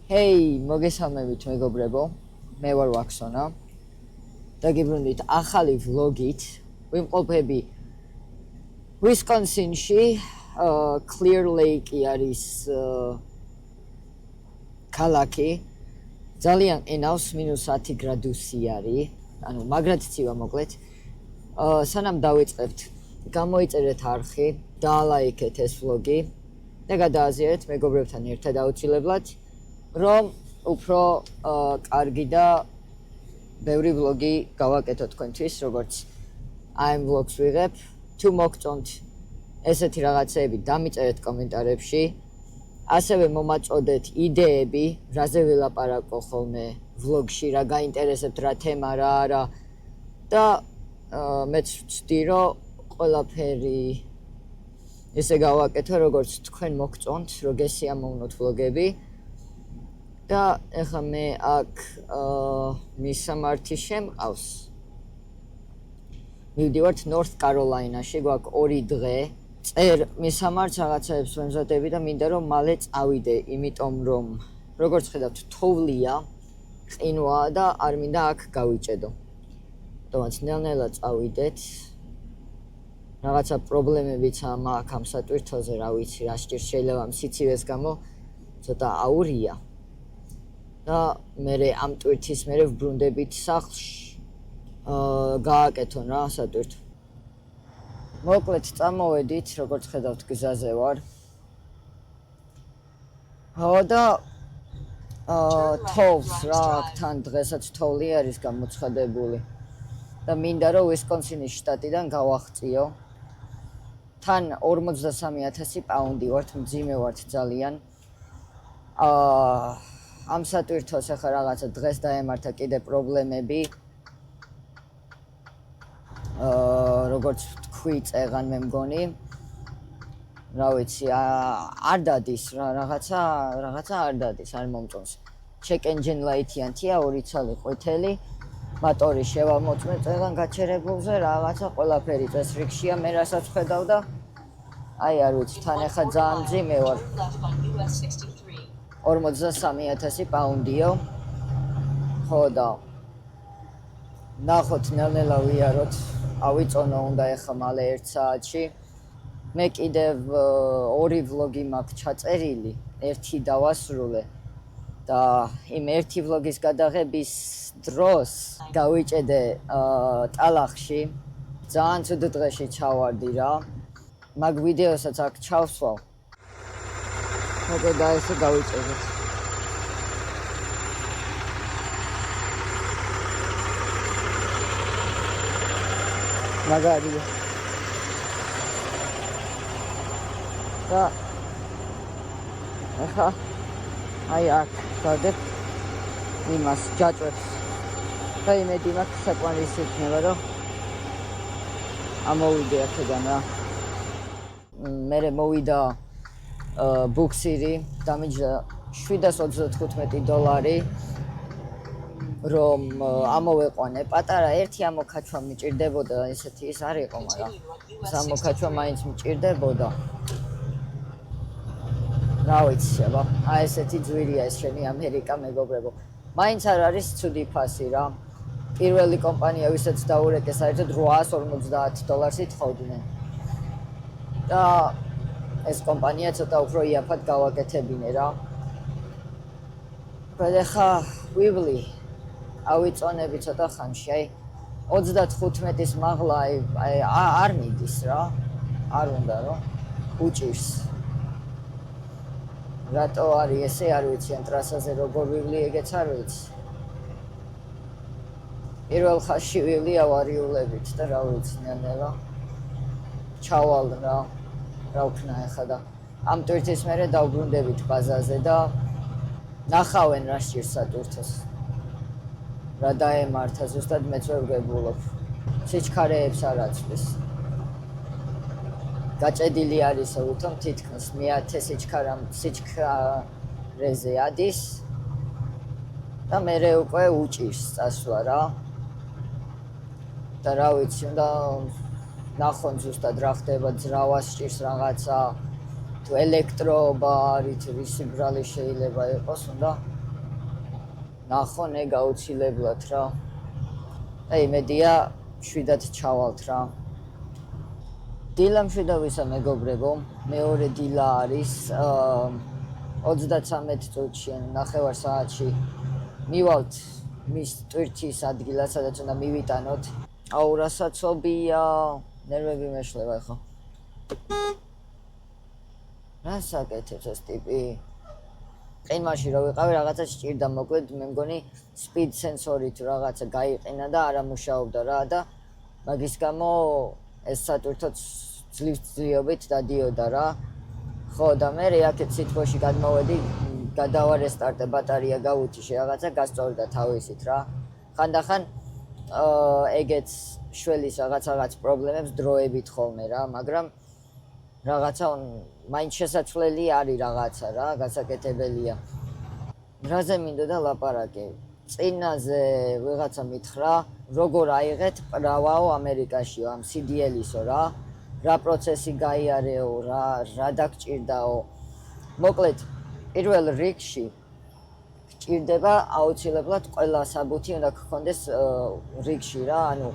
Hey, მოგესალმებით მეგობრებო, მე ვარ ვაქსონა და გიბრუნდით ახალი ვლოგით. ვიმყოფები Wisconsin-ში, Clear Lake არის ქალაქი. ძალიან ენავს -10 გრადუსი არის, ანუ მაგრად ცივა მოკლედ. სანამ დავიწყებთ, გამოიწერეთ არხი, დაალაიქეთ ეს ვლოგი და გადააზიარეთ მეგობრებთან ერთად აუცილებლად. რომ უფრო კარგი და ბევრი ვლოგი გავაკეთოთ თქვენთვის, როგორც აი ვლოგს ვიღებ. თუ მოგწონთ ესეთი რაღაცეები, დამიწერეთ კომენტარებში. ასევე მომაწოდეთ იდეები, რაზე ვილაპარაკო ხოლმე ვლოგში, რა გაინტერესებთ, რა თემა, რა არა. და მეც ვცდი, რომ ყველაფერი ესე გავაკეთო, როგორც თქვენ მოგწონთ, რომ გესიამოვნოთ ვლოგები. და ეხლა მე აქ მისამართი შემყავს. მივდივართ North Carolina-ში, გვაქვს 2 დღე. წერ მისამართს რაღაცაებს ვემზადები და მინდა რომ მალე წავიდე, იმიტომ რომ როგორც ხედავთ, თოვლია, ყინვაა და არ მინდა აქ გავიჭედო. თუმცა ნელ-ნელა წავიდეთ. რაღაცა პრობლემებიც მაქვს ამ სატვირთოზე, რა ვიცი, რა სჭირს, შეიძლება სიცივეს გამო ცოტა აურია. და მე ამ ტვირთის მერე ვბრუნდებით სახლში. გააკეთონ რა სატვირთო. მოკლედ წამოვედით, როგორც ხედავთ, გზაზე ვარ. და თოვლს რა, თან დღესაც თოვლი არის გამოცხადებული. და მინდა რომ Wisconsin-ის შტატიდან გავახციო. თან 43,000 პაუნდი ვართ, მძიმე ვართ ძალიან. ამ სატვირთოს ახლა რაღაცა დღეს დაემართა კიდე პრობლემები. როგორც თქვი წეღან მე მგონი. რა ვიცი, არ დადის რა, რაღაცა არ დადის, არ მომწონს. Check engine light-იანთია, 2 ცალი ყვითელი. მოტორი შევამოწმე წეღან გაჩერებულზე, რაღაცა ყველაფერი წესრიგშია, მე რასაც ხედავ და აი არ ვიცი, თან ახლა ძალიან მძიმე ვარ. 43,000 პაუნდიო. ხო და ნახოთ ნელ-ნელა ვიაროთ. ავიწონო უნდა ახლა მალე 1 საათში. მე კიდევ 2 ვლოგი მაქვს ჩაწერილი, 1 დავასრულე. და იმ 1 ვლოგის გადაღების დროს გავიჭედე ტალახში. ძალიან ცუდ დღეში ჩავარდი რა. მაგ ვიდეოსაც აქ ჩავსვავ. და ესე გავიჭედეთ. მაგარია. და ახლა აი აქ დავდებ იმას ჯაჭვებს. და იმედი მაქვს საკმარისი იქნება, რომ ამოვიდე აქედან რა. მე მოვიდა ბუქსირი, დამიჯდა $725, რომ ამოვეყვანე. პატარა ერთი ამოქაჩვა მიჭირდებოდა, ესეთი ის არ იყო, მაგრამ ეს ამოქაჩვა მაინც მიჭირდებოდა. რა ვიცი, აბა, აი ესეთი ძვირია ეს შენი ამერიკა, მეგობრებო. მაინც არ არის ცუდი ფასი რა. პირველი კომპანია, ვისაც დაურეკე, საერთოდ $850 ითხოვდნენ. და ეს კომპანია ცოტა უფრო იაფად გავაკეთებინე რა. ხა ვიბლი ავიწონები ცოტა ხანში, აი 35-ის მაღლა არ მიდის რა. არ უნდა რომ უჭირს. რატო არის ესე არ ვიცი, ან ტრასაზე როგორ ვიბლი ეგეც არ ვიცი. პირველ ხაზში ვიბლი ავარიულებით და რა ვიცი, ნელ-ნელა ჩავალ რა. რა ვქნა ახლა და ამ ტვირთის მერე დავბრუნდებით ბაზაზე და ნახავენ რა სჭირს სატვირთოს. რა დაემართა, ზუსტად მეც ვერ ვგებულობ. სიჩქარეებს არ აწვდის. გაჭედილი არის უთომ თითქმის 100 სიჩქარეზე ადის და მერე უკვე უჭირს წასვლა რა. და რა ვიცი, უნდა ნახონ ზუსტად რა ხდება, ძრავა სჭირს რაღაცა, თუ ელექტროობა არის, თუ ისი ბრალი შეიძლება იყოს, უნდა ნახონე გაუცილებლად რა. აი მედია შვიდად ჩავალთ რა. დილა მშვიდობისა მეგობრებო, მეორე დილა არის 33 წუთში, ნახევარ საათში მივალთ მის ტვირთის ადგილას, სადაც უნდა მივიტანოთ. აუ რასაცობია, ნერვები მეშლება ხო? რა საკეთებს ეს ტიპი? ყინვაში რო ვიყავი, რაღაცა სჭირდა, მოკლედ მე მგონი speed sensori თუ რაღაცა გაიყინა და არ ამუშაობდა რა და მაგის გამო ეს სატვირთოც ძლივობით დადიოდა რა. ხო და მე აქეთ სიტყვაში გადმოვედი, გადავარესტარტე, ბატარეა გავუთიშე, რაღაცა გასწორდა თავისით რა. ხანდახან ეგეც შველის რაღაც პრობლემებს დროებით ხოლმე რა, მაგრამ რაღაცა მაინც შესაძლებელი არის რაღაცა რა, გასაკეთებელია. რაზე მინდოდა ლაპარაკი? წინაზე ვიღაცა მითხრა, როგორ აიღეთ პრავაო ამერიკაშიო, ამ CDL-ისო რა. რა პროცესი გაიარეო, რა დაგჭირდაო. მოკლედ, პირველ რიგში გჭირდება აუცილებლად ყველა საბუთი უნდა გქონდეს რიგში რა, ანუ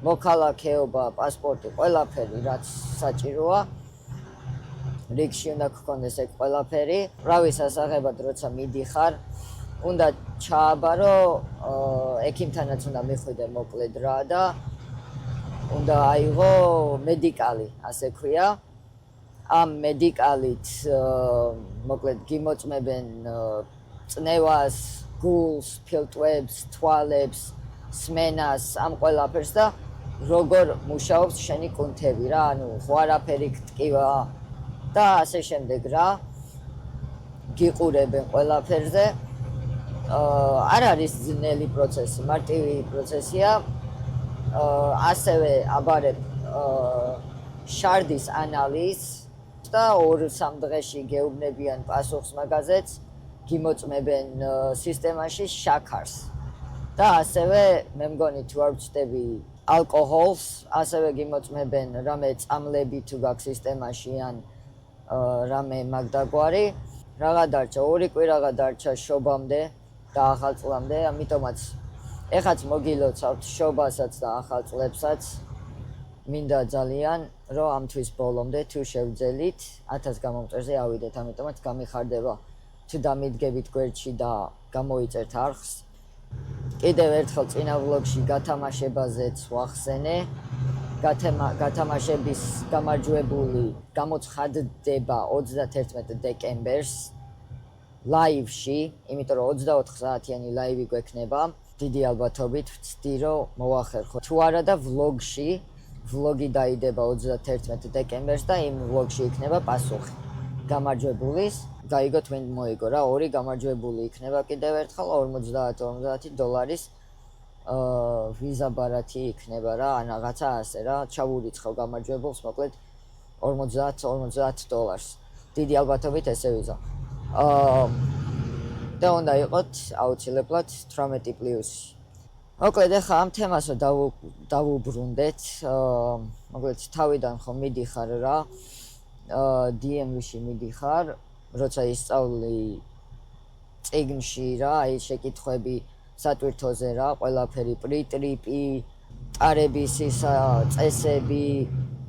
მოქალაქეობა, პასპორტი, ყველაფერი რაც საჭიროა. რიგში უნდა გქონდეს ეგ ყველაფერი. პრავის ასაღებად როცა მიდიხარ, უნდა ჩააბარო, ექიმთანაც უნდა მიხვიდე მოკლედ რა და უნდა აიღო მედიკალი, ასე ქვია. ამ მედიკალით მოკლედ გიმოწმებენ წნევას, გულს, ფილტვებს, თვალებს, სმენას, ამ ყველაფერს და როგორ მუშაობს შენი კუნთები რა, ანუ ხო არაფერი გტკივა და ასე შემდეგ რა. გიყურებენ ყველაფერზე. არ არის ძნელი პროცესი, მარტივი პროცესია. ასევე აბარებ შარდის ანალიზს და 2-3 დღეში გეუბნებიან პასუხს მაგაზეც, გიმოწმებენ სისტემაში შაქარს. და ასევე მე მგონი თუ არ ვწდები ალკოჰოლს, ასევე გიმოწმებენ რამე წამლები თუ გაქვს სისტემაში ან რამე მაგდაგვარი. რაღა დარჩა, 2 კვირაღა დარჩა შობამდე და ახალ წლამდე, ამიტომაც ეხაც მოგილოცავთ შობასაც და ახალ წლებსაც. მინდა ძალიან, რომ ამ თვის ბოლომდე თუ შევძელით 1000 გამომწერზე ავიდეთ, ამიტომაც გამიხარდება თუ დამიდგებით გვერდში და გამოიწერთ არხს. კიდევ ერთხელ წინა ვლოგში გათამაშებაზეც ვახსენე. გათამაშების გამარჯვებული გამოცხადდება 31 დეკემბერს ლაივში, იმიტომ რომ 24 საათიანი ლაივი გვექნება. დიდი ალბათობით ვცდი რომ მოვახერხო. თუ არა და ვლოგი დაიდება 31 დეკემბერს და იმ ვლოგში იქნება პასუხი. გამარჯვებულის, გაიგოთ ვინ მოიგო რა, 2 გამარჯვებული იქნება კიდევ ერთხელ $50 ვიზა ბარათი იქნება რა, ან რაღაცა ასე რა, ჩავურიცხავ გამარჯვებულს, მოკლედ $50. დიდი ალბათობით ესე ვიზა. და უნდა იყოთ აუცილებლად 18+. მოკლედ ახლა ამ თემასო დავუბრუნდეთ. მოკლედ თავიდან ხო მიდიხარ რა. DM-ში მიდიხარ, როცა ისწავლი წიგნში რა, აი შეკითხვები სატვირთოზე რა, ყველაფერი პრიტრიპი, ტარების წესები,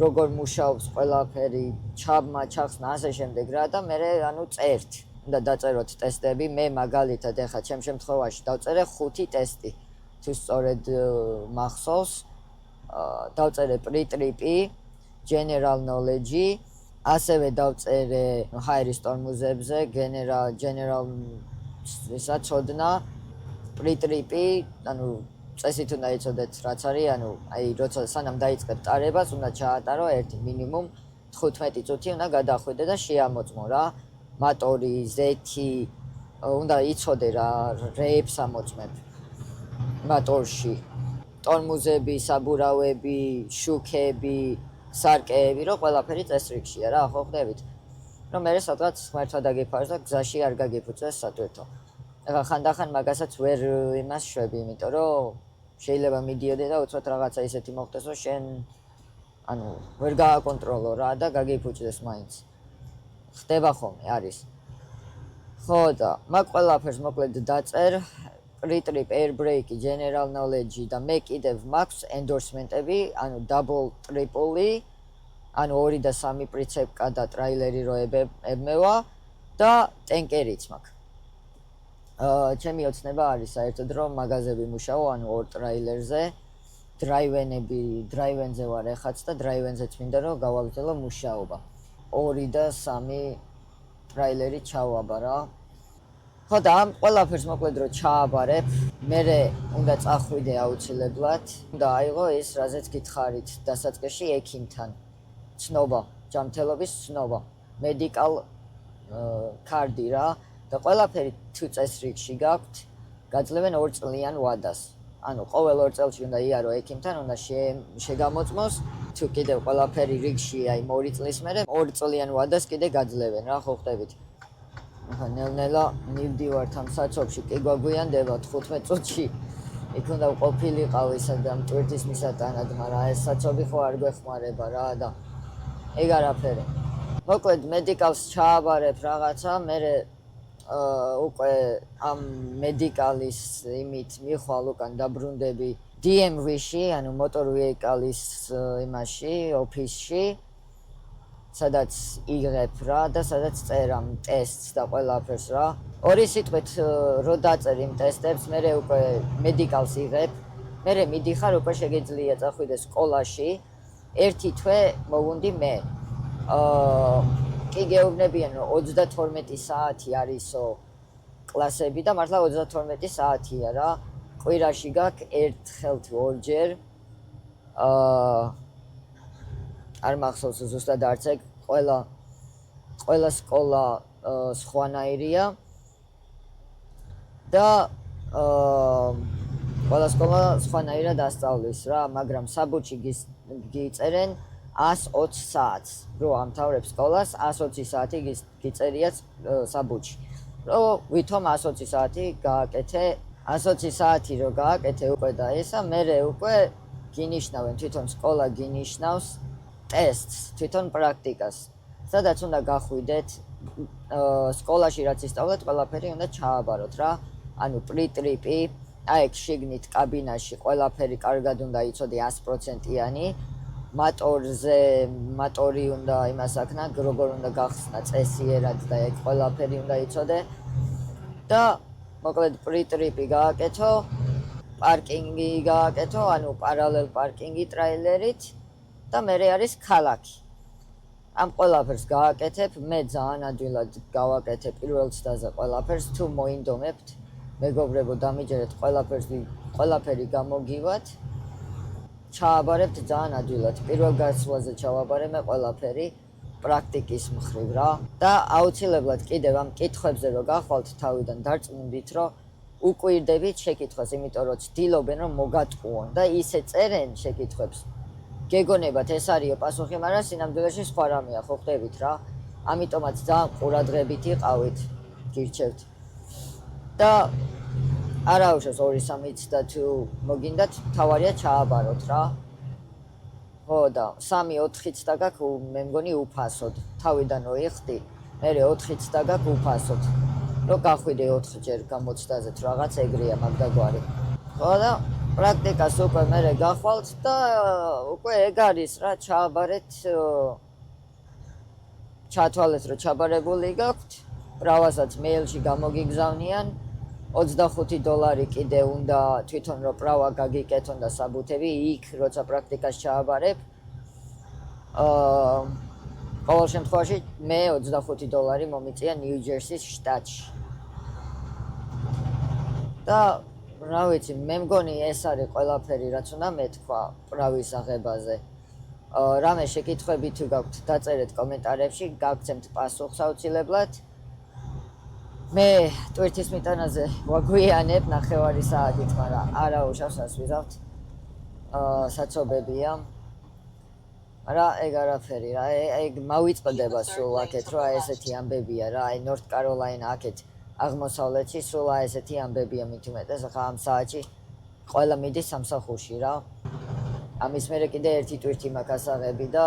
როგორ მუშაობს ყველაფერი, ჩაბმა, ჩახსნა, ასე შემდეგ რა და მე ანუ წერთ. უნდა დაწეროთ ტესტები, მე მაგალითად ახლა ჩემ შემთხვევაში დავწერე 5 ტესტი. თუ სწორედ მახსოვს, დავწერე პრიტრიპი, general knowledge, ასევე დავწერე ჰაერის ტორმუზებზე, general ისა ცოდნა, პრიტრიპი, ანუ წესით უნდა იცოდეთ რაც არის, ანუ აი როცა სანამ დაიწყებ ტარებას, უნდა ჩაატარო ერთი მინიმუმ 15 წუთი უნდა გადახვიდე და შეამოწმო რა. მატორი, ზეთი, უნდა იცოდე რა რეებს ამოწმებ მატორში. ტორმუზები, საბურავები, შუქები, სარკეები, რომ ყველაფერი წესრიგშია რა, ხო ხდებით? რომ მე სადღაც ღმერთმა დაგიფარს და გზაში არ გაგიფუძეს სატვირთო. ახლა ხანდახან მაგასაც ვერ იმას შვები, იმიტომ რომ შეიძლება მიდიოდე და უცბად რაღაცა ისეთი მოხდეს, რომ შენ ანუ ვერ გააკონტროლო რა და გაგიფუძეს მაინც. ხდება ხოლმე, არის. ხო და მაგ ყველაფერს მოკლედ დაწერ, Pre-trip, air brake, general knowledge და მე კიდევ მაქვს endorsement-ები, ანუ double, triple-ი, ანუ 2 და 3 პრიცეპკა და ტრაილერი რო ებმევა და ტენკერიც მაქვს. ჩემი ოცნება არის საერთოდ რომ მაღაზები მუშაო, ანუ 2 ტრაილერზე, დრაივენზე ვარ ეხაც და დრაივენზეც მინდა რომ გავაგრძელო მუშაობა. 2 და 3 ტრაილერი ჩავაბა რა. ხო და ამ ყველაფერს მოკლედ რომ ჩააბარებ, მერე უნდა წახვიდე აუცილებლად, უნდა აიღო ის, რაზეც გითხარით დასაწყისში ექიმთან. ცნობა, ჯანმრთელობის ცნობა, medical card-ი რა და ყველაფერი თუ წესრიგში გაქვთ, გაძლევენ 2 წლიან ვადას. ანუ ყოველ 2 წელში უნდა იარო ექიმთან, უნდა შეგამოწმოს, თუ კიდევ ყველაფერი რიგშია იმ 2 წლის მერე 2 წლიან ვადას კიდე გაძლევენ რა, ხო ხდებით? ნელ-ნელა მივდივართ ამ საცობში, კი გვაგვიანდება 15 წუთში. იქ უნდა ყოფილიყავ ისე და მტვირთის მისატანად, მაგრამ ეს საცობი ხო არ გვეხმარება რა და ეგ არაფერი. მოკლედ მედიკალს ჩააბარებ რაღაცა, მერე უკვე ამ მედიკალის იმით მიხვალ უკან დაბრუნდები DMV-ში, ანუ motor vehicles იმაში, ოფისში, სადაც იღებ რა და სადაც წერამ ტესტს და ყველაფერს რა. 2 სიტყვით რო დაწერ იმ ტესტებს, მერე უკვე მედიკალს იღებ, მერე მიდიხარ უკვე შეგიძლია წახვიდე სკოლაში. 1 თვე მოვუნდი მე. კი გეუბნებიან რომ 32 საათი არისო კლასები და მართლა 32 საათია რა. კვირაში გაქვს 1 ხელ თუ 2 ჯერ. არ მახსოვს ზუსტად არც ეგ, ყველა სკოლა სხვანაირია და ყველა სკოლა სხვანაირად ასწავლის რა, მაგრამ საბუთში გიწერენ 120 საათს, რო ამთავრებ სკოლას, 120 საათი გიწერიათ საბუთში. რო ვითომ 120 საათი გააკეთე, 120 საათი რო გააკეთე უკვე და ესა, მერე უკვე გინიშნავენ, თვითონ სკოლა გინიშნავს ტესტს, თვითონ პრაქტიკას. სადაც უნდა გახვიდეთ, სკოლაში რაც ისწავლეთ, ყველაფერი უნდა ჩააბაროთ რა. ანუ pre-trip-ი, აი ეგ შიგნით კაბინაში ყველაფერი კარგად უნდა იცოდე 100%-იანი. მატორი უნდა იმას აქნა, როგორ უნდა გახსნა წესიერად და ეგ ყველაფერი უნდა იცოდე. და მოკლედ pre-trip-ი გააკეთო, პარკინგი გააკეთო, ანუ პარალელ პარკინგი ტრაილერით და მერე არის ქალაქი. ამ ყველაფერს გააკეთებ, მე ძალიან ადვილად გავაკეთებ პირველ ცდაზე ყველაფერს, თუ მოინდომებთ, მეგობრებო დამიჯერეთ ყველაფერი გამოგივათ. ჩააბარებთ ძალიან ადვილად. პირველ გასვლაზე ჩავაბარე მე ყველაფერი პრაქტიკის მხრივ რა. და აუცილებლად კიდევ ამ კითხვებზე რო გახვალთ თავიდან დარწმუნდით, რომ უკვირდებით შეკითხვას, იმიტომ რომ ცდილობენ რომ მოგატყუონ და ისე წერენ შეკითხვებს. გეგონებათ ეს არისო პასუხი, მაგრამ სინამდვილეში სხვა რამეა, ხო ხდებით რა. ამიტომაც ძალიან ყურადღებით იყავით, გირჩევთ. და არა უშავს 2-3-იც და თუ მოგინდათ, თავარია ჩააბაროთ რა. ხო და 3-4-იც და გაქვს, მე მგონი უფასოდ. თავიდან რო იხდი, მერე 4-იც და გაქვს უფასოდ. რო გახვიდე 4 ჯერ გამოცდაზე თუ რაღაც ეგრეა მაგდაგვარი. ხო და პრაქტიკას უკვე მერე გახვალთ და უკვე ეგ არის რა, ჩააბარეთ, ჩათვალეთ რომ ჩაბარებული გაქვთ, პრავასაც მეილში გამოგიგზავნიან. $25 კიდე უნდა თვითონ რომ პრავა გაგიკეთონ და საბუთები იქ, როცა პრაქტიკას ჩააბარებ. ყოველ შემთხვევაში მე $25 მომიწია ნიუ-ჯერსის შტატში. და რა ვიცი, მე მგონი ეს არის ყველაფერი, რაც უნდა მეთქვა პრავის აღებაზე. რამე შეკითხვები თუ გაქვთ, დაწერეთ კომენტარებში, გაგცემთ პასუხს აუცილებლად. მე ტვირთის მიტანაზე ვაგვიანებ 9 საათით, მაგრამ არა უშავს რას ვიზავთ. საცობებია. მაგრამ ეგ არაფერი რა, ეგ მავიწყდება სულ აქეთ, რომ აი ესეთი ამბებია რა, აი ნორთ კაროლაინა აქეთ აღმოსავლეთში სულ აი ესეთი ამბებია მით უმეტეს, ახლა ამ საათში ყველა მიდის სამსახურში რა. ამის მერე კიდე ერთი ტვირთი მაქვს ასაღები და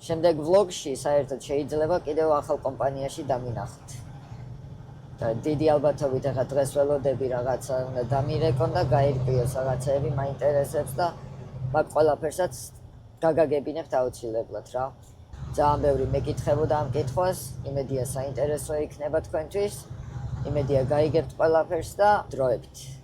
შემდეგ ვლოგში საერთოდ შეიძლება კიდევ ახალ კომპანიაში დამინახოთ. და დიდი ალბათობით ახლა დღეს ველოდები რაღაცა უნდა დამირეკონ და გაირკვიოს რაღაცეები მაინტერესებს და მაგ ყველაფერსაც გაგაგებინებთ აუცილებლად რა. ძალიან ბევრი მეკითხებოდა ამ კითხვას, იმედია საინტერესო იქნება თქვენთვის, იმედია გაიგებთ ყველაფერს და დროებით.